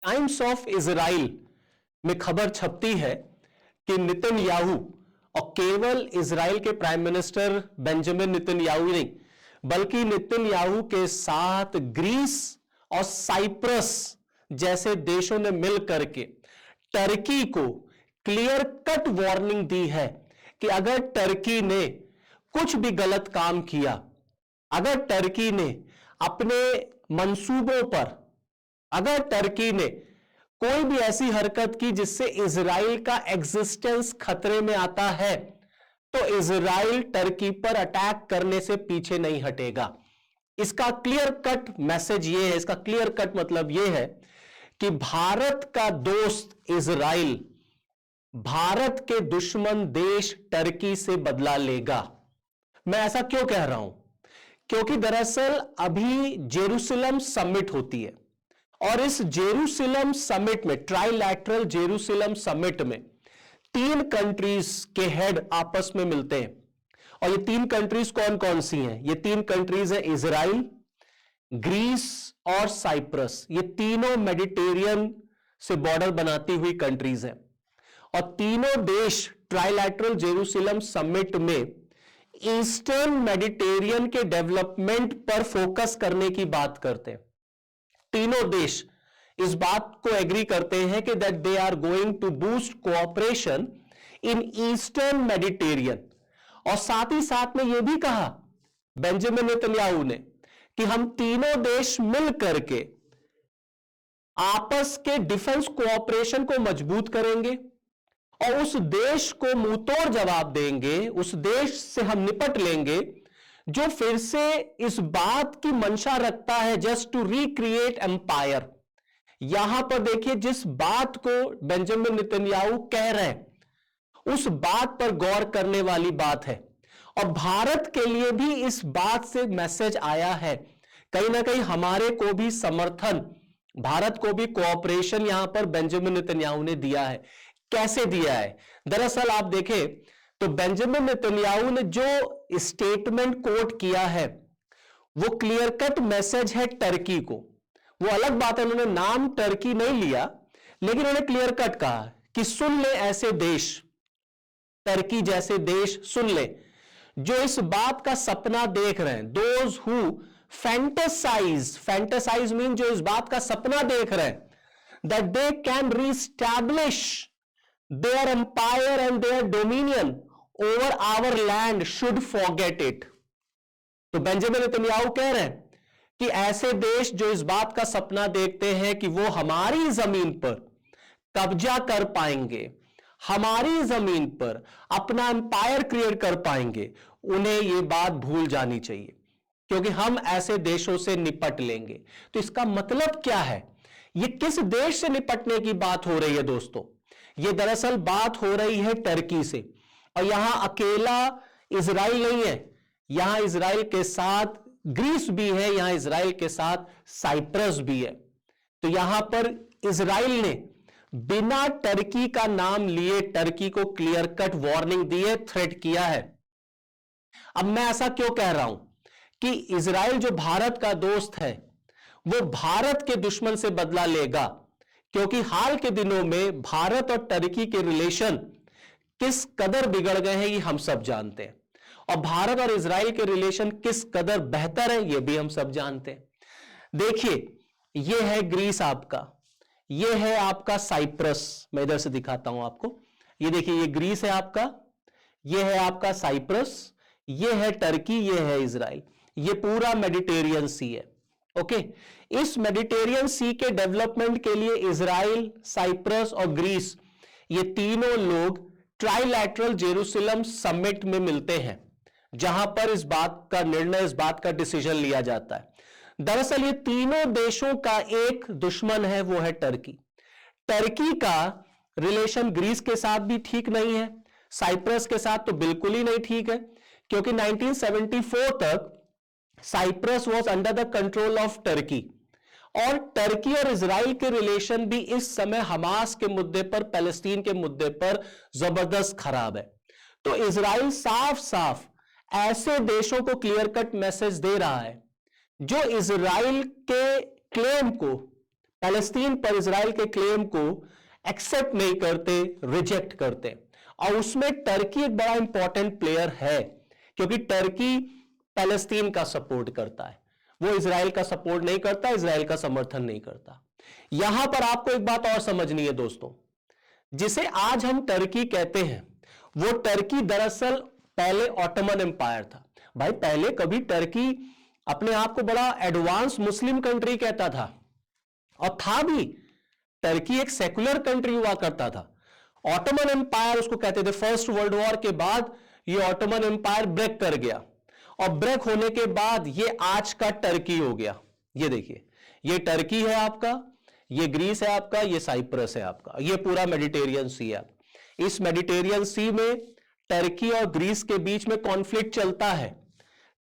Times of Israel में खबर छपती है कि नेतन्याहू, और केवल इजराइल के प्राइम मिनिस्टर बेंजामिन नेतन्याहू नहीं, बल्कि नेतन्याहू के साथ ग्रीस और साइप्रस जैसे देशों ने मिलकर के टर्की को क्लियर कट वार्निंग दी है कि अगर टर्की ने कुछ भी गलत काम किया, अगर टर्की ने अपने मंसूबों पर, अगर टर्की ने कोई भी ऐसी हरकत की जिससे इजराइल का एग्जिस्टेंस खतरे में आता है, तो इजराइल टर्की पर अटैक करने से पीछे नहीं हटेगा। इसका क्लियर कट मैसेज यह है, इसका क्लियर कट मतलब यह है कि भारत का दोस्त इजराइल भारत के दुश्मन देश टर्की से बदला लेगा। मैं ऐसा क्यों कह रहा हूं? क्योंकि दरअसल अभी जेरूसलम समिट होती है और इस जेरूसलम समिट में, ट्राइलैटरल जेरूसलम समिट में 3 कंट्रीज के हेड आपस में मिलते हैं। और ये 3 कंट्रीज कौन कौन सी हैं? ये 3 कंट्रीज हैं इजराइल, ग्रीस और साइप्रस। ये तीनों मेडिटेरियन से बॉर्डर बनाती हुई कंट्रीज हैं और तीनों देश ट्राइलैटरल जेरूसलम समिट में ईस्टर्न मेडिटेरियन के डेवलपमेंट पर फोकस करने की बात करते हैं। तीनों देश इस बात को एग्री करते हैं कि that they are going to boost cooperation in Eastern Mediterranean. और साथ ही साथ में यह भी कहा बेंजामिन नेतन्याहू ने कि हम तीनों देश मिल करके आपस के डिफेंस कोऑपरेशन को मजबूत करेंगे और उस देश को मुंहतोड़ जवाब देंगे, उस देश से हम निपट लेंगे जो फिर से इस बात की मंशा रखता है जस्ट टू रिक्रिएट एम्पायर। यहां पर देखिए, जिस बात को बेंजामिन नेतन्याहू कह रहे हैं उस बात पर गौर करने वाली बात है और भारत के लिए भी इस बात से मैसेज आया है। कहीं ना कहीं हमारे को भी समर्थन, भारत को भी कोऑपरेशन यहां पर बेंजामिन नेतन्याहू ने दिया है। कैसे दिया है? दरअसल आप देखें तो बेंजामिन नेतन्याहू ने जो स्टेटमेंट कोट किया है वो क्लियर कट मैसेज है टर्की को। वो अलग बात है, उन्होंने नाम टर्की नहीं लिया, लेकिन उन्होंने क्लियर कट कहा कि सुन ले ऐसे देश, टर्की जैसे देश सुन ले जो इस बात का सपना देख रहे हैं, दोज हु फैंटेसाइज मीन जो इस बात का सपना देख रहे हैं that they can re-establish their empire and their dominion over our land should forget it। तो बेंजामिन नेतन्याहू कह रहे हैं कि ऐसे देश जो इस बात का सपना देखते हैं कि वो हमारी जमीन पर कब्जा कर पाएंगे, हमारी जमीन पर अपना एम्पायर क्रिएट कर पाएंगे, उन्हें यह बात भूल जानी चाहिए क्योंकि हम ऐसे देशों से निपट लेंगे। तो इसका मतलब क्या है? यह किस देश से निपटने की बात हो रही है दोस्तों? ये दरअसल बात हो रही है टर्की से। और यहां अकेला इजराइल नहीं है, यहां इजराइल के साथ ग्रीस भी है, यहां इजराइल के साथ साइप्रस भी है। तो यहां पर इजराइल ने बिना टर्की का नाम लिए टर्की को क्लियर कट वार्निंग दी है, थ्रेट किया है। अब मैं ऐसा क्यों कह रहा हूं कि इजराइल जो भारत का दोस्त है वो भारत के दुश्मन से बदला लेगा, क्योंकि हाल के दिनों में भारत और टर्की के रिलेशन किस कदर बिगड़ गए हैं ये हम सब जानते हैं और भारत और इजराइल के रिलेशन किस कदर बेहतर है ये भी हम सब जानते हैं। देखिए, ये है ग्रीस आपका, ये है आपका साइप्रस। मैं इधर से दिखाता हूं आपको। ये देखिए, ये ग्रीस है आपका, ये है आपका साइप्रस, ये है टर्की, ये है इजराइल। ये पूरा मेडिटेरियन सी है। ओके, इस मेडिटेरियन सी के डेवलपमेंट के लिए इजराइल, साइप्रस और ग्रीस, ये तीनों लोग ट्राइलैटरल जेरूसलम समिट में मिलते हैं जहां पर इस बात का निर्णय, इस बात का डिसीजन लिया जाता है। दरअसल ये तीनों देशों का एक दुश्मन है, वो है टर्की। टर्की का रिलेशन ग्रीस के साथ भी ठीक नहीं है, साइप्रस के साथ तो बिल्कुल ही नहीं ठीक है, क्योंकि 1974 तक Cyprus was under the control of Turkey और टर्की और इजराइल के रिलेशन भी इस समय हमास के मुद्दे पर, पैलेस्टीन के मुद्दे पर जबरदस्त खराब है। तो इजराइल साफ साफ ऐसे देशों को क्लियर कट मैसेज दे रहा है जो इजराइल के क्लेम को पैलेस्तीन पर इजराइल के क्लेम को एक्सेप्ट नहीं करते, रिजेक्ट करते। और उसमें टर्की एक बड़ा इंपॉर्टेंट प्लेयर है, क्योंकि टर्की पैलेस्तीन का सपोर्ट करता है, वो इजराइल का सपोर्ट नहीं करता, इजराइल का समर्थन नहीं करता। यहां पर आपको एक बात और समझनी है दोस्तों, जिसे आज हम टर्की कहते हैं, वो टर्की दरअसल पहले ऑटोमन एम्पायर था। भाई पहले कभी टर्की अपने आप को बड़ा एडवांस मुस्लिम कंट्री कहता था, और था भी। टर्की एक सेकुलर कंट्री हुआ करता था। ऑटोमन एम्पायर उसको कहते थे। फर्स्ट वर्ल्ड वॉर के बाद ये ऑटोमन एम्पायर ब्रेक कर गया, और ब्रेक होने के बाद ये आज का टर्की हो गया। ये देखिए, ये टर्की है आपका, ये ग्रीस है आपका, ये साइप्रस है आपका, ये पूरा मेडिटेरियन सी है। इस मेडिटेरियन सी में टर्की और ग्रीस के बीच में कॉन्फ्लिक्ट चलता है,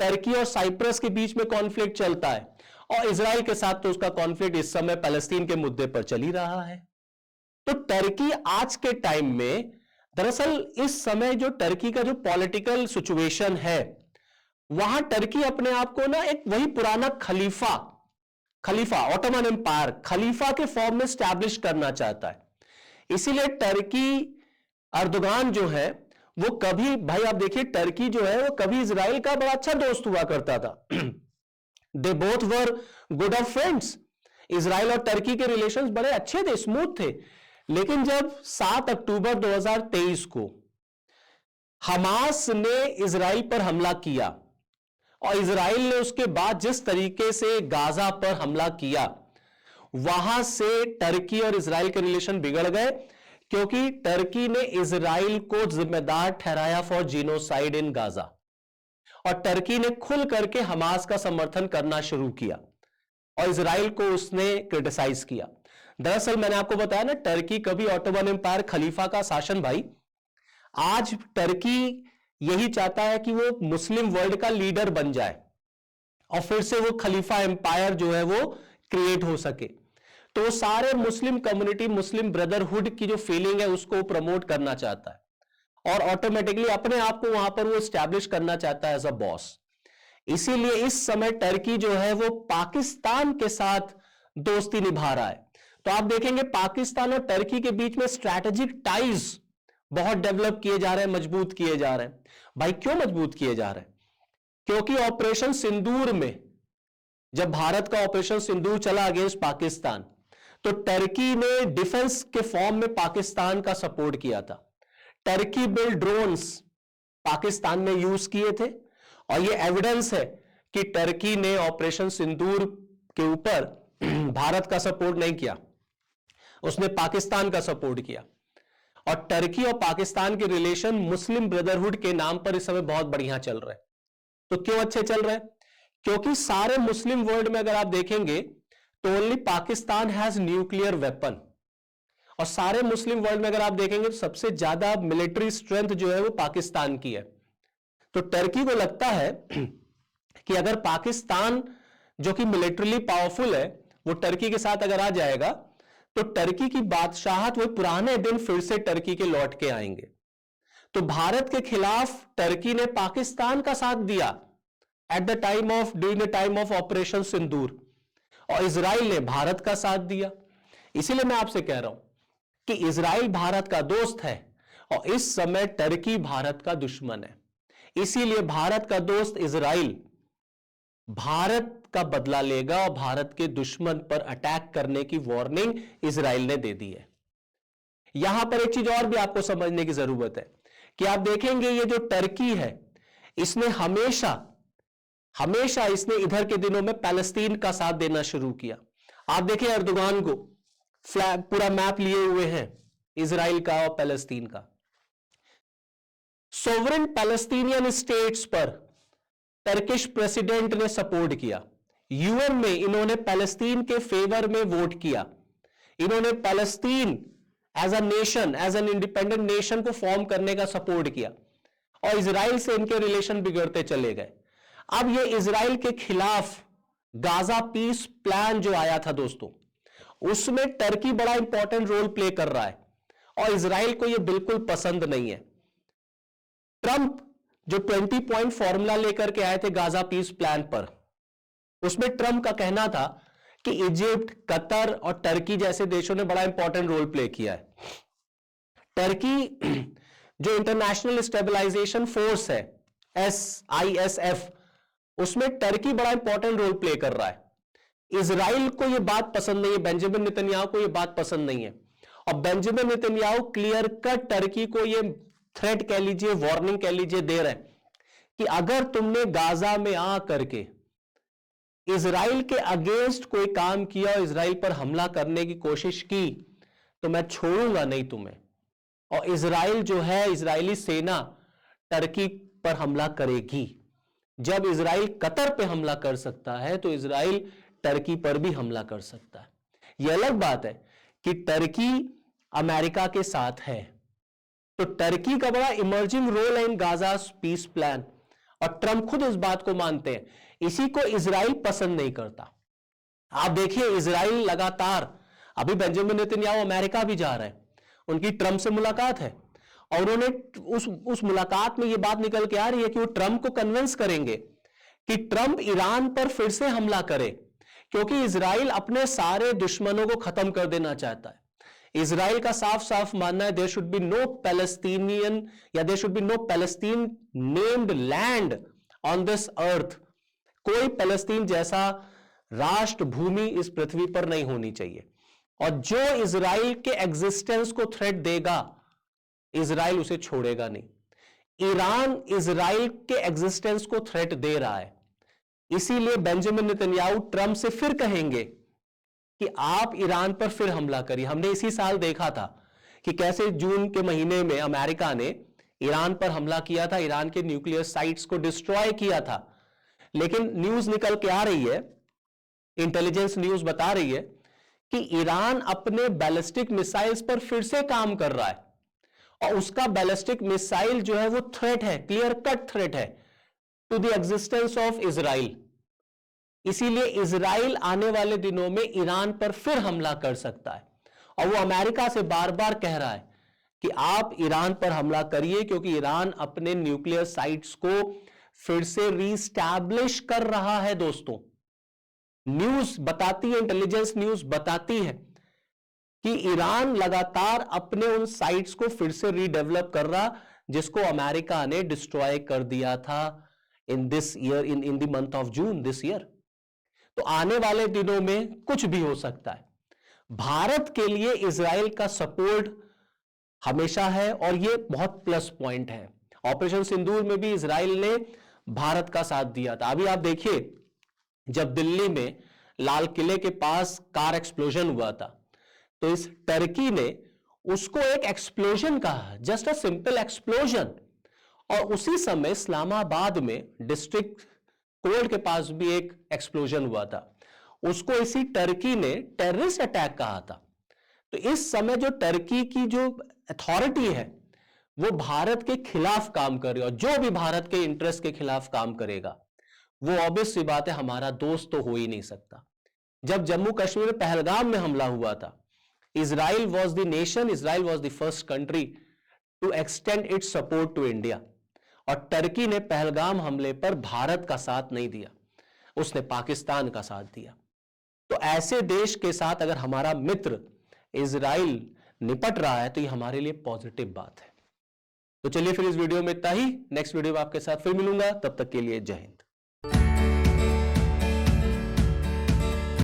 टर्की और साइप्रस के बीच में कॉन्फ्लिक्ट चलता है, और इजराइल के साथ तो उसका कॉन्फ्लिक्ट इस समय पैलेस्टीन के मुद्दे पर चल ही रहा है। तो टर्की आज के टाइम में, दरअसल इस समय जो टर्की का जो पॉलिटिकल सिचुएशन है, वहां टर्की अपने आप को ना एक वही पुराना खलीफा ऑटोमन एम्पायर खलीफा के फॉर्म में स्टैब्लिश करना चाहता है। इसीलिए टर्की अर्दोगान जो है वो कभी, भाई आप देखिए, टर्की जो है वो कभी इजराइल का बड़ा अच्छा दोस्त हुआ करता था। They both were good of friends. Israel और टर्की के रिलेशंस बड़े अच्छे थे, स्मूथ थे। लेकिन जब 7 अक्टूबर 2023 को हमास ने इजराइल पर हमला किया, और इजराइल ने उसके बाद जिस तरीके से गाजा पर हमला किया, वहां से टर्की और इजराइल के रिलेशन बिगड़ गए, क्योंकि टर्की ने इजराइल को जिम्मेदार ठहराया फॉर जीनोसाइड इन गाजा, और टर्की ने खुल करके हमास का समर्थन करना शुरू किया, और इजराइल को उसने क्रिटिसाइज किया। दरअसल मैंने आपको बताया ना, टर्की कभी ऑटोमन एम्पायर खलीफा का शासन, भाई आज टर्की यही चाहता है कि वो मुस्लिम वर्ल्ड का लीडर बन जाए, और फिर से वो खलीफा एम्पायर जो है वो क्रिएट हो सके। तो वो सारे मुस्लिम कम्युनिटी, मुस्लिम ब्रदरहुड की जो फीलिंग है उसको प्रमोट करना चाहता है, और ऑटोमेटिकली अपने आप को वहां पर वो स्टैब्लिश करना चाहता है एज अ बॉस। इसीलिए इस समय टर्की जो है वो पाकिस्तान के साथ दोस्ती निभा रहा है। तो आप देखेंगे पाकिस्तान और टर्की के बीच में स्ट्रैटेजिक टाइज बहुत डेवलप किए जा रहे हैं, मजबूत किए जा रहे हैं। भाई क्यों मजबूत किए जा रहे हैं? क्योंकि ऑपरेशन सिंदूर में, जब भारत का ऑपरेशन सिंदूर चला अगेंस्ट पाकिस्तान, तो टर्की ने डिफेंस के फॉर्म में पाकिस्तान का सपोर्ट किया था। टर्की बिल्ड ड्रोन्स पाकिस्तान में यूज किए थे, और यह एविडेंस है कि टर्की ने ऑपरेशन सिंदूर के ऊपर भारत का सपोर्ट नहीं किया, उसने पाकिस्तान का सपोर्ट किया। और टर्की और पाकिस्तान के रिलेशन मुस्लिम ब्रदरहुड के नाम पर इस समय बहुत बढ़िया चल रहे हैं। तो क्यों अच्छे चल रहे हैं? क्योंकि सारे मुस्लिम वर्ल्ड में अगर आप देखेंगे तो only Pakistan has nuclear weapon, और सारे मुस्लिम वर्ल्ड में अगर आप देखेंगे तो सबसे ज्यादा मिलिट्री स्ट्रेंथ जो है वो पाकिस्तान की है। तो टर्की को लगता है कि अगर पाकिस्तान जो कि मिलिट्रीली पावरफुल है, वो टर्की के साथ अगर आ जाएगा, तो टर्की की बादशाहत, वो पुराने दिन फिर से टर्की के लौट के आएंगे। तो भारत के खिलाफ टर्की ने पाकिस्तान का साथ दिया at the time of, during the time of operation Sindoor, और इजराइल ने भारत का साथ दिया। इसीलिए मैं आपसे कह रहा हूं कि इजराइल भारत का दोस्त है, और इस समय टर्की भारत का दुश्मन है। इसीलिए भारत का दोस्त इजराइल भारत का बदला लेगा, और भारत के दुश्मन पर अटैक करने की वार्निंग इजराइल ने दे दी है। यहां पर एक चीज और भी आपको समझने की जरूरत है कि आप देखेंगे ये जो टर्की है, इसने हमेशा इसने इधर के दिनों में पैलेस्तीन का साथ देना शुरू किया। आप देखिए एर्दोगान को पूरा मैप लिए हुए हैं इजराइल का और पैलेस्तीन का। सोवरेन पैलेस्टीनियन स्टेट्स पर टर्किश प्रेसिडेंट ने सपोर्ट किया। यूएन में इन्होंने पैलेस्तीन के फेवर में वोट किया। इन्होंने Palestine as a nation, as an independent nation को फॉर्म करने का सपोर्ट किया, और इजराइल से इनके रिलेशन बिगड़ते चले गए। अब ये इजराइल के खिलाफ गाजा पीस प्लान जो आया था दोस्तों, उसमें टर्की बड़ा इंपॉर्टेंट रोल प्ले कर रहा है, और इजराइल को यह बिल्कुल पसंद नहीं है। ट्रंप जो 20 पॉइंट फॉर्मूला लेकर के आए थे गाजा पीस प्लान पर, उसमें ट्रंप का कहना था कि इजिप्ट, कतर और टर्की जैसे देशों ने बड़ा इंपॉर्टेंट रोल प्ले किया है। टर्की जो इंटरनेशनल स्टेबलाइजेशन फोर्स है SISF, उसमें टर्की बड़ा इंपॉर्टेंट रोल प्ले कर रहा है। इजराइल को यह बात पसंद नहीं है, बेंजामिन नेतन्याहू को यह बात पसंद नहीं है, और Benjamin Netanyahu clear cut Turkey को यह थ्रेट कह लीजिए, वार्निंग कह लीजिए, दे रहे हैं कि अगर तुमने गाजा में आ करके इजराइल के अगेंस्ट कोई काम किया और इजराइल पर हमला करने की कोशिश की तो मैं छोड़ूंगा नहीं तुम्हें। और इजराइल जो है, इजरायली सेना टर्की पर हमला करेगी। जब इजराइल कतर पे हमला कर सकता है तो इजराइल टर्की पर भी हमला कर सकता है। यह अलग बात है कि टर्की अमेरिका के साथ है, तो टर्की का बड़ा इमर्जिंग रोल है इन गाजा पीस प्लान, और ट्रंप खुद इस बात को मानते हैं। इसी को इजराइल पसंद नहीं करता। आप देखिए इजराइल लगातार, अभी बेंजामिन नेतन्याहू अमेरिका भी जा रहे हैं, उनकी ट्रंप से मुलाकात है, और उन्होंने उस मुलाकात में यह बात निकल के आ रही है कि वो ट्रंप को कन्विंस करेंगे कि ट्रंप ईरान पर फिर से हमला करे, क्योंकि इजराइल अपने सारे दुश्मनों को खत्म कर देना चाहता है। इजराइल का साफ साफ मानना है there should be no Palestinian या there should be no Palestine named land on this earth. कोई पैलेस्टीन जैसा राष्ट्र भूमि इस पृथ्वी पर नहीं होनी चाहिए, और जो इजराइल के एग्जिस्टेंस को थ्रेट देगा इजराइल उसे छोड़ेगा नहीं। ईरान इजराइल के एग्जिस्टेंस को थ्रेट दे रहा है, इसीलिए बेंजामिन नेतन्याहू ट्रंप से फिर कहेंगे कि आप ईरान पर फिर हमला करिए। हमने इसी साल देखा था कि कैसे जून के महीने में अमेरिका ने ईरान पर हमला किया था, ईरान के न्यूक्लियर साइट्स को डिस्ट्रॉय किया था। लेकिन न्यूज निकल के आ रही है, इंटेलिजेंस न्यूज बता रही है कि ईरान अपने बैलिस्टिक मिसाइल्स पर फिर से काम कर रहा है, और उसका बैलिस्टिक मिसाइल जो है वो थ्रेट है, क्लियर कट थ्रेट है to the existence of Israel. इसीलिए इजराइल आने वाले दिनों में ईरान पर फिर हमला कर सकता है, और वो अमेरिका से बार बार कह रहा है कि आप ईरान पर हमला करिए, क्योंकि ईरान अपने न्यूक्लियर साइट्स को फिर से रीस्टैब्लिश कर रहा है। दोस्तों, न्यूज बताती है, इंटेलिजेंस न्यूज बताती है कि ईरान लगातार अपने उन साइट्स को फिर से रीडेवलप कर रहा, जिसको अमेरिका ने डिस्ट्रॉय कर दिया था in this year, in the month of June this year. तो आने वाले दिनों में कुछ भी हो सकता है। भारत के लिए इजराइल का सपोर्ट हमेशा है, और यह बहुत प्लस पॉइंट है। ऑपरेशन सिंदूर में भी इजराइल ने भारत का साथ दिया था। अभी आप देखिए, जब दिल्ली में लाल किले के पास कार एक्सप्लोजन हुआ था, तो इस टर्की ने उसको एक एक्सप्लोजन कहा, जस्ट अ सिंपल एक्सप्लोजन। और उसी समय इस्लामाबाद में डिस्ट्रिक्ट कोर्ट के पास भी एक एक्सप्लोजन हुआ था, उसको इसी टर्की ने टेररिस्ट अटैक कहा था। तो इस समय जो टर्की की जो अथॉरिटी है वो भारत के खिलाफ काम कर रही है, और जो भी भारत के इंटरेस्ट के खिलाफ काम करेगा वो ऑब्वियस सी बात है हमारा दोस्त तो हो ही नहीं सकता। जब जम्मू कश्मीर में पहलगाम में हमला हुआ था, Israel was the nation, Israel was the first country to extend its support to India, और टर्की ने पहलगाम हमले पर भारत का साथ नहीं दिया, उसने पाकिस्तान का साथ दिया। तो ऐसे देश के साथ अगर हमारा मित्र इजराइल निपट रहा है तो ये हमारे लिए पॉजिटिव बात है। तो चलिए फिर इस वीडियो में इतना ही, नेक्स्ट वीडियो में आपके साथ फिर मिलूंगा, तब तक के लिए जय हिंद।